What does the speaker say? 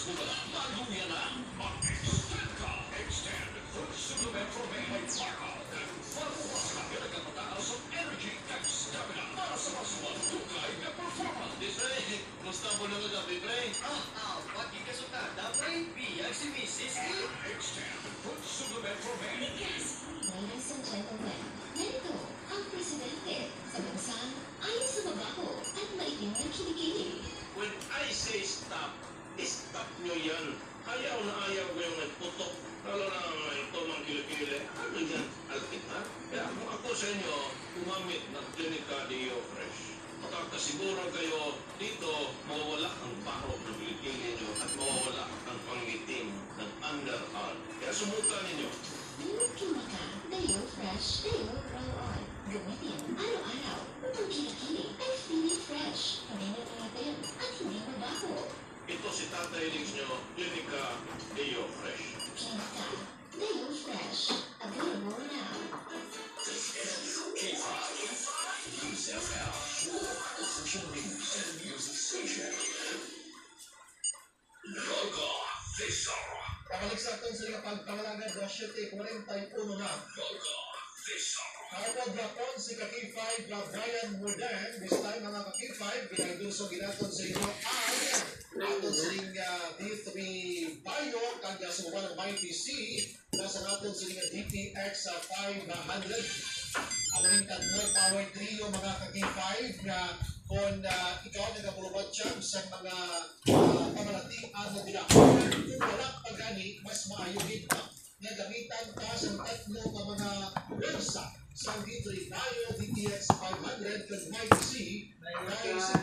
Oras mo ba na? Maluya na? Mag-extend ka! Extend Fruit Supplement for Men by Farca. Maluwas ka talagang mataas ang energy at stamina para sa mas matugay na performance. Pre, musta po naman gabi, pre? Pati ka sa tada, pre. Biyag si Mrs. Extend Fruit Supplement for Men. Yes, ladies and gentlemen, narito ang presidente sa bansang ayon sa mabaho at maitim na kilikili. When I say stop, stop nyo yan. Ayaw na ayaw ko yung nagputok. Lalo na ito mga kilikili. Ano yan? Alpit ha? Kaya kung ako sa inyo, gumamit ng Clinica Deo Fresh. Makakasiguro kayo dito, mawawala ang baho ng kilikili nyo at mawawala ang pangitim ng underarm. Kaya sumukan ninyo. Clinica Deo Fresh Deo Roll-On. Gamitin araw-araw upang kilikili ay feeling fresh, hindi natin at hindi mabaho. Ito si Tatay Lix nyo, Clinica Deo Fresh. Clinica Deo Fresh. Available now. K5. USFL. Official news and music station. Logo. Visara. Pabalik sa atin sa mga pagpangalaga 7:41 na. Logo. Visara. Kapag rapon si Kaki 5 na Brian Mordan, this time mga Kaki 5, ginagduso ginaton sa inyo ang aton siling D3 Bayo, kag sumuban ng YPC, nasa natin siling DPX 500. Ako rin more power trio mga Kaki 5 na kung ikaw nagapulubat siya sa mga pamalatian na nila. Kung wala pagani, mas maayogin pa na gamitan ka sa tatlo ng mga pwersa sa D3 Bayo, DPX 500, kag YPC, dahil sa